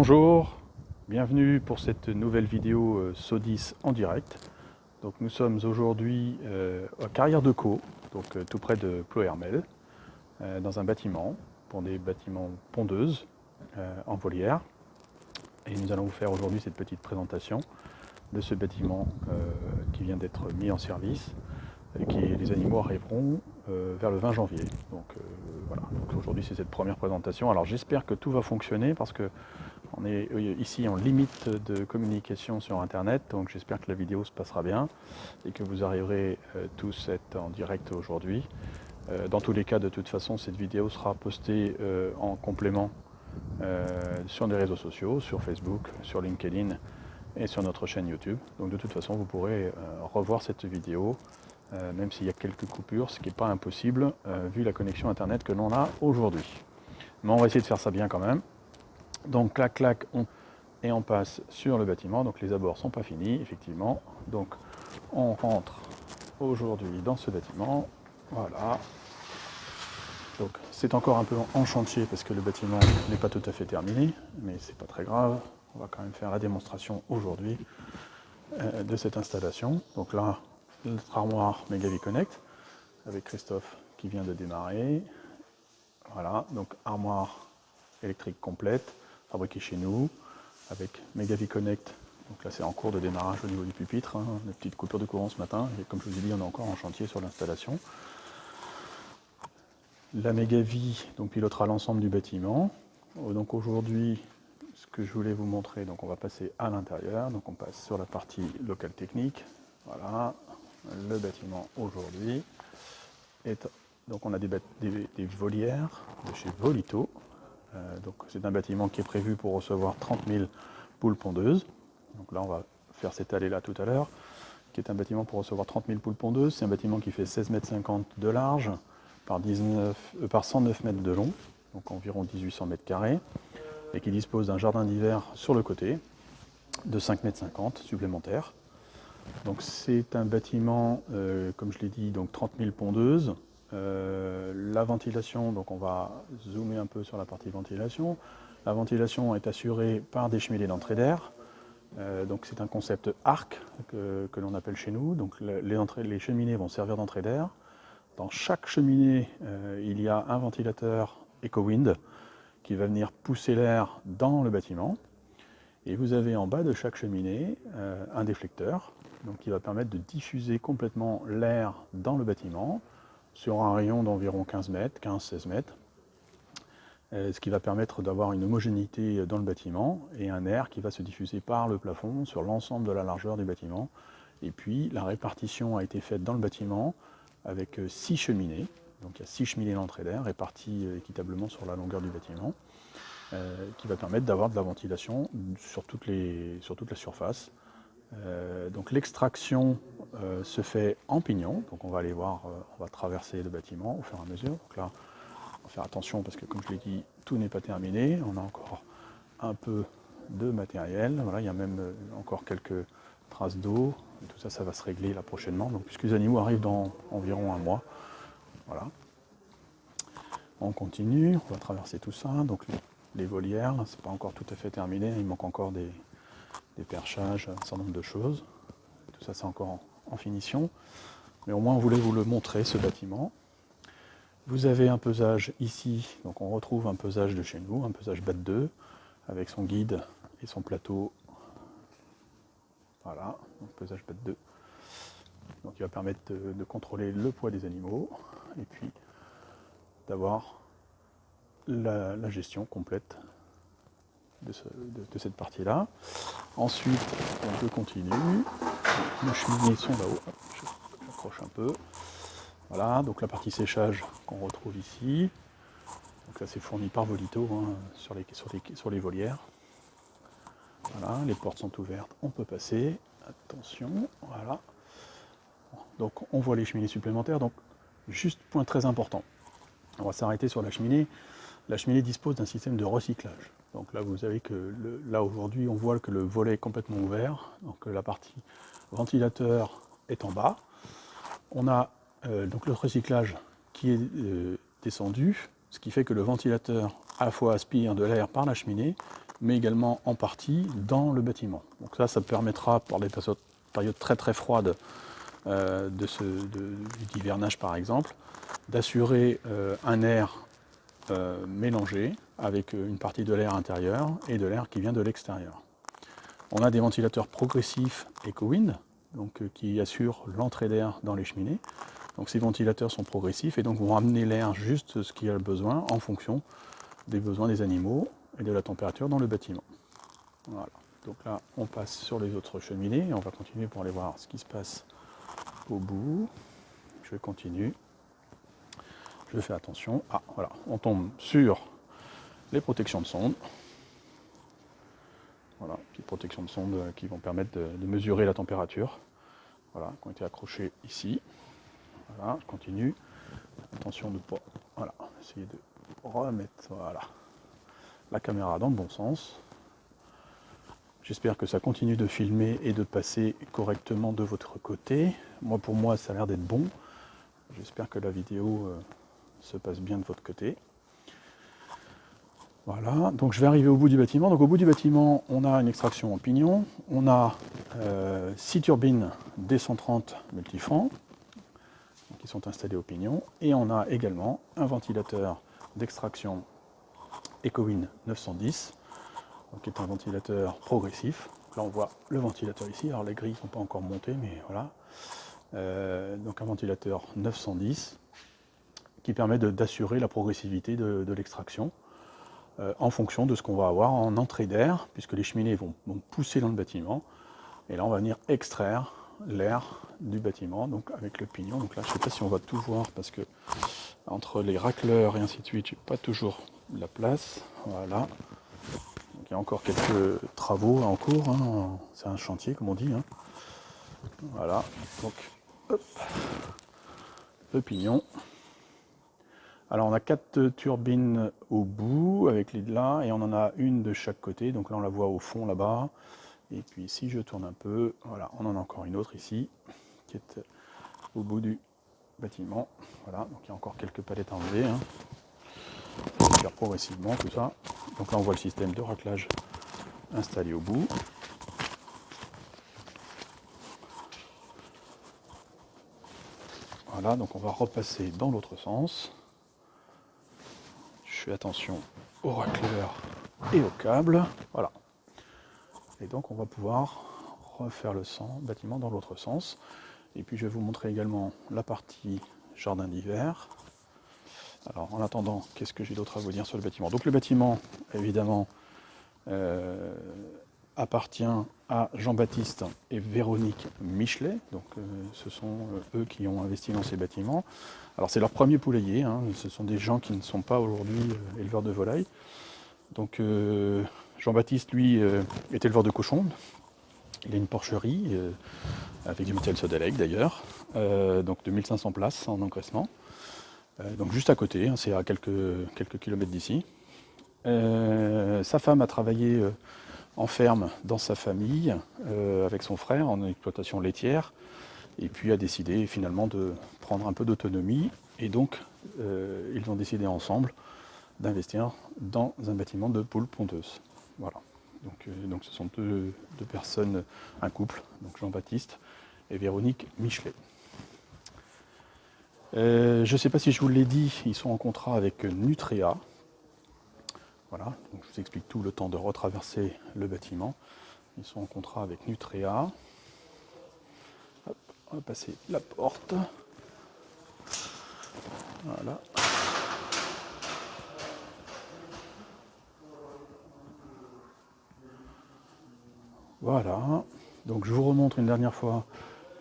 Bonjour, bienvenue pour cette nouvelle vidéo SO10 en direct. Donc nous sommes aujourd'hui à Carrière-de-Caux, tout près de Ploërmel, dans un bâtiment, pour des bâtiments pondeuses en volière. Et nous allons vous faire aujourd'hui cette petite présentation de ce bâtiment qui vient d'être mis en service. Les animaux arriveront vers le 20 janvier. Voilà, donc aujourd'hui c'est cette première présentation. Alors j'espère que tout va fonctionner parce que on est ici en limite de communication sur internet, donc j'espère que la vidéo se passera bien et que vous arriverez tous à être en direct aujourd'hui. Dans tous les cas, de toute façon, cette vidéo sera postée en complément sur les réseaux sociaux, sur Facebook, sur LinkedIn et sur notre chaîne YouTube. Donc de toute façon, vous pourrez revoir cette vidéo, même s'il y a quelques coupures, ce qui n'est pas impossible vu la connexion internet que l'on a aujourd'hui. Mais on va essayer de faire ça bien quand même. Donc clac clac, et on passe sur le bâtiment. Donc les abords sont pas finis, effectivement. Donc on rentre aujourd'hui dans ce bâtiment. Voilà. Donc c'est encore un peu en chantier parce que le bâtiment n'est pas tout à fait terminé, mais c'est pas très grave. On va quand même faire la démonstration aujourd'hui de cette installation. Donc là, notre armoire Megavi Connect avec Christophe qui vient de démarrer. Voilà, donc armoire électrique complète, fabriquée chez nous, avec Megavi Connect. Donc là c'est en cours de démarrage au niveau du pupitre, hein, une petite coupure de courant ce matin, et comme je vous ai dit, on est encore en chantier sur l'installation. La Megavi donc pilotera l'ensemble du bâtiment. Donc aujourd'hui, ce que je voulais vous montrer, donc on va passer à l'intérieur, donc on passe sur la partie locale technique. Voilà, le bâtiment aujourd'hui. Donc on a des volières de chez Volito. Donc c'est un bâtiment qui est prévu pour recevoir 30 000 poules pondeuses. Donc là on va faire s'étaler là tout à l'heure, qui est un bâtiment pour recevoir 30 000 poules pondeuses. C'est un bâtiment qui fait 16,50 m de large par 109 mètres de long, donc environ 1800 mètres carrés, et qui dispose d'un jardin d'hiver sur le côté de 5,50 m supplémentaires. Donc c'est un bâtiment, comme je l'ai dit, donc 30 000 pondeuses. La ventilation, donc on va zoomer un peu sur la partie ventilation. La ventilation est assurée par des cheminées d'entrée d'air. Donc c'est un concept arc que l'on appelle chez nous. Donc les cheminées vont servir d'entrée d'air. Dans chaque cheminée, il y a un ventilateur EcoWind qui va venir pousser l'air dans le bâtiment. Et vous avez en bas de chaque cheminée un déflecteur donc qui va permettre de diffuser complètement l'air dans le bâtiment sur un rayon d'environ 15 mètres, 15-16 mètres, ce qui va permettre d'avoir une homogénéité dans le bâtiment et un air qui va se diffuser par le plafond sur l'ensemble de la largeur du bâtiment. Et puis la répartition a été faite dans le bâtiment avec 6 cheminées, donc il y a 6 cheminées d'entrée d'air réparties équitablement sur la longueur du bâtiment, qui va permettre d'avoir de la ventilation sur toute la surface. Donc l'extraction se fait en pignon, donc on va aller voir, on va traverser le bâtiment au fur et à mesure. Donc là, on va faire attention parce que comme je l'ai dit, tout n'est pas terminé, on a encore un peu de matériel, voilà, il y a même encore quelques traces d'eau, tout ça, ça va se régler là prochainement, donc, puisque les animaux arrivent dans environ un mois. Voilà. On continue, on va traverser tout ça, donc les volières, c'est pas encore tout à fait terminé, il manque encore des perchages, un certain nombre de choses. Tout ça c'est encore en finition, mais au moins on voulait vous le montrer, ce bâtiment. Vous avez un pesage ici, donc on retrouve un pesage de chez nous, un pesage BAT2, avec son guide et son plateau. Voilà, donc pesage BAT2. Donc il va permettre de contrôler le poids des animaux, et puis d'avoir la gestion complète de cette partie-là. Ensuite, on continue. Nos cheminées sont là-haut. J'accroche un peu. Voilà, donc la partie séchage qu'on retrouve ici. Donc ça c'est fourni par Volito hein, sur les volières. Voilà, les portes sont ouvertes, on peut passer. Attention, voilà. Donc on voit les cheminées supplémentaires. Donc juste point très important. On va s'arrêter sur la cheminée. La cheminée dispose d'un système de recyclage. Donc là, vous savez que là aujourd'hui, on voit que le volet est complètement ouvert. Donc la partie ventilateur est en bas. On a donc le recyclage qui est descendu, ce qui fait que le ventilateur à la fois aspire de l'air par la cheminée mais également en partie dans le bâtiment. Donc ça permettra, pour les périodes très très froides d'hivernage par exemple, d'assurer un air mélangé avec une partie de l'air intérieur et de l'air qui vient de l'extérieur. On a des ventilateurs progressifs EcoWind, donc qui assurent l'entrée d'air dans les cheminées. Donc ces ventilateurs sont progressifs et donc vont amener l'air juste ce qu'il a besoin en fonction des besoins des animaux et de la température dans le bâtiment. Voilà. Donc là, on passe sur les autres cheminées et on va continuer pour aller voir ce qui se passe au bout. Je continue. Je fais attention. Ah, voilà. On tombe sur les protections de sonde. Voilà, petites protections de sonde qui vont permettre de mesurer la température. Voilà, qui ont été accrochées ici. Voilà, je continue. Attention de ne pas. Voilà, essayer de remettre voilà, la caméra dans le bon sens. J'espère que ça continue de filmer et de passer correctement de votre côté. Pour moi, ça a l'air d'être bon. J'espère que la vidéo se passe bien de votre côté. Voilà, donc je vais arriver au bout du bâtiment. Donc au bout du bâtiment, on a une extraction en pignon. On a 6 turbines D130 multifans qui sont installées au pignon. Et on a également un ventilateur d'extraction EcoWind 910, qui est un ventilateur progressif. Là on voit le ventilateur ici, alors les grilles ne sont pas encore montées, mais voilà. Donc un ventilateur 910 qui permet d'assurer la progressivité de l'extraction en fonction de ce qu'on va avoir en entrée d'air, puisque les cheminées vont pousser dans le bâtiment. Et là on va venir extraire l'air du bâtiment, donc avec le pignon. Donc là je ne sais pas si on va tout voir, parce que entre les racleurs et ainsi de suite, j'ai pas toujours la place. Voilà. Donc il y a encore quelques travaux en cours, hein. C'est un chantier comme on dit. Hein. Voilà, donc hop, le pignon. Alors on a 4 turbines au bout avec les là, et on en a une de chaque côté. Donc là on la voit au fond là-bas. Et puis si je tourne un peu, voilà, on en a encore une autre ici, qui est au bout du bâtiment. Voilà, donc il y a encore quelques palettes à enlever. Hein. On va faire progressivement tout ça. Donc là on voit le système de raclage installé au bout. Voilà, donc on va repasser dans l'autre sens. Je fais attention au racleur et au câble. Voilà. Et donc on va pouvoir refaire le bâtiment dans l'autre sens. Et puis je vais vous montrer également la partie jardin d'hiver. Alors en attendant, qu'est-ce que j'ai d'autre à vous dire sur le bâtiment? Donc le bâtiment, évidemment, appartient à Jean-Baptiste et Véronique Michelet. Donc ce sont eux qui ont investi dans ces bâtiments. Alors c'est leur premier poulailler, hein. Ce sont des gens qui ne sont pas aujourd'hui éleveurs de volailles. Donc Jean-Baptiste, lui, est éleveur de cochons. Il a une porcherie, avec du matériel Sodalec d'ailleurs, donc de 1500 places en engraissement. Donc juste à côté, hein, c'est à quelques kilomètres d'ici. Sa femme a travaillé en ferme dans sa famille, avec son frère, en exploitation laitière, et puis a décidé finalement de prendre un peu d'autonomie, et donc ils ont décidé ensemble d'investir dans un bâtiment de poules pondeuses. Voilà. Donc ce sont deux personnes, un couple, donc Jean-Baptiste et Véronique Michelet. Je ne sais pas si je vous l'ai dit, ils sont en contrat avec Nutria. Voilà, donc je vous explique tout le temps de retraverser le bâtiment. Ils sont en contrat avec Nutria. Hop, on va passer la porte. Voilà. Voilà, donc je vous remontre une dernière fois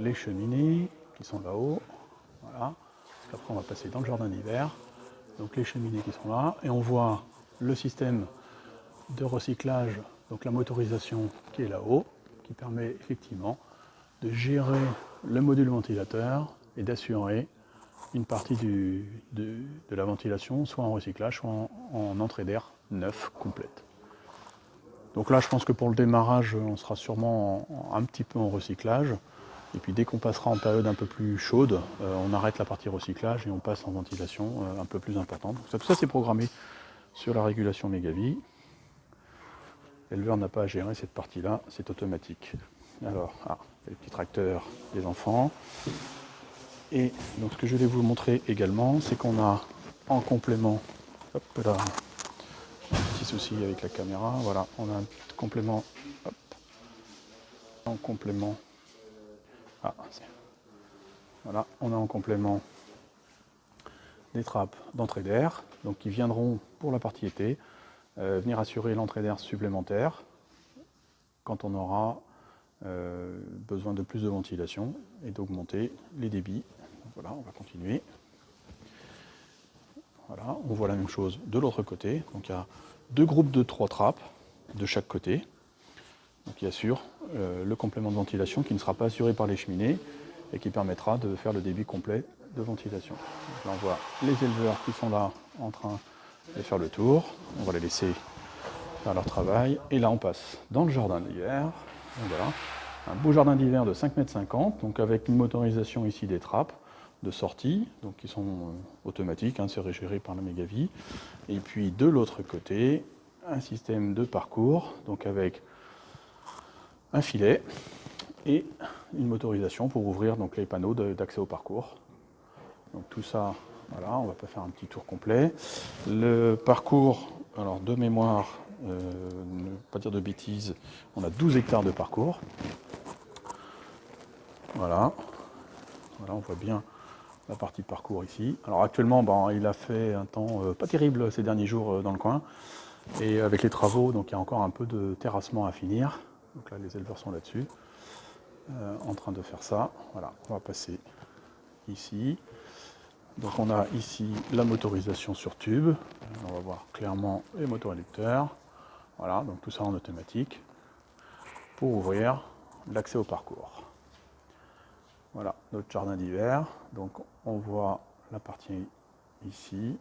les cheminées qui sont là-haut. Voilà, après on va passer dans le jardin d'hiver. Donc les cheminées qui sont là, et on voit le système de recyclage, donc la motorisation qui est là-haut, qui permet effectivement de gérer le module ventilateur et d'assurer une partie de la ventilation, soit en recyclage, soit en entrée d'air neuf complète. Donc là, je pense que pour le démarrage, on sera sûrement un petit peu en recyclage. Et puis dès qu'on passera en période un peu plus chaude, on arrête la partie recyclage et on passe en ventilation un peu plus importante. Donc tout ça c'est programmé sur la régulation Mégavie. L'éleveur n'a pas à gérer cette partie-là, c'est automatique. Alors, les petits tracteurs des enfants. Et donc ce que je vais vous montrer également, c'est qu'on a en complément, hop là, un petit souci avec la caméra, voilà, on a un complément, hop, en complément, voilà, on a en complément des trappes d'entrée d'air, donc qui viendront pour la partie été, venir assurer l'entrée d'air supplémentaire quand on aura besoin de plus de ventilation et d'augmenter les débits. Donc voilà, on va continuer. Voilà, on voit la même chose de l'autre côté. Donc il y a deux groupes de 3 trappes de chaque côté, donc qui assurent le complément de ventilation qui ne sera pas assuré par les cheminées et qui permettra de faire le débit complet de ventilation. Donc là on voit les éleveurs qui sont là en train de faire le tour. On va les laisser faire leur travail. Et là on passe dans le jardin d'hiver. Voilà, un beau jardin d'hiver de 5,50 m, donc avec une motorisation ici des trappes de sortie, donc qui sont automatiques, c'est géré par la Megavie. Et puis de l'autre côté, un système de parcours, donc avec un filet et une motorisation pour ouvrir donc les panneaux d'accès au parcours. Donc tout ça, voilà, on va pas faire un petit tour complet. Le parcours, alors de mémoire, ne pas dire de bêtises, on a 12 hectares de parcours. Voilà, voilà, on voit bien la partie parcours ici. Alors actuellement, il a fait un temps pas terrible ces derniers jours dans le coin. Et avec les travaux, donc il y a encore un peu de terrassement à finir. Donc là, les éleveurs sont là-dessus, en train de faire ça. Voilà, on va passer ici. Donc on a ici la motorisation sur tube. On va voir clairement les motoréducteurs. Voilà, donc tout ça en automatique pour ouvrir l'accès au parcours. Voilà, notre jardin d'hiver. Donc on voit la partie ici.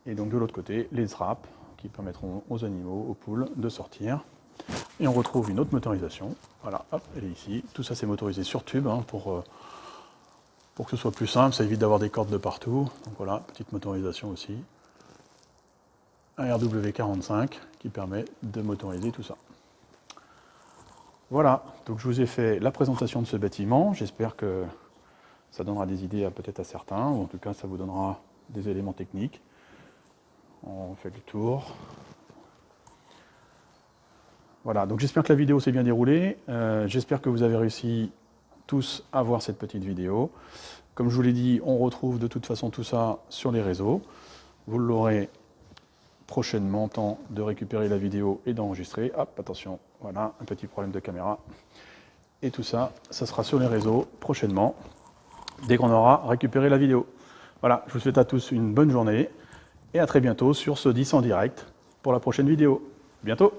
Et donc de l'autre côté, les trappes qui permettront aux animaux, aux poules, de sortir. Et on retrouve une autre motorisation. Voilà, hop, elle est ici. Tout ça c'est motorisé sur tube pour que ce soit plus simple. Ça évite d'avoir des cordes de partout. Donc voilà, petite motorisation aussi. Un RW45 qui permet de motoriser tout ça. Voilà, donc je vous ai fait la présentation de ce bâtiment. J'espère que ça donnera des idées peut-être à certains, ou en tout cas ça vous donnera des éléments techniques. On fait le tour. Voilà, donc j'espère que la vidéo s'est bien déroulée. J'espère que vous avez réussi tous à voir cette petite vidéo. Comme je vous l'ai dit, on retrouve de toute façon tout ça sur les réseaux. Vous l'aurez prochainement, temps de récupérer la vidéo et d'enregistrer. Hop, attention, voilà, un petit problème de caméra. Et tout ça, ça sera sur les réseaux prochainement, dès qu'on aura récupéré la vidéo. Voilà, je vous souhaite à tous une bonne journée et à très bientôt sur ce 10 en direct pour la prochaine vidéo. À bientôt.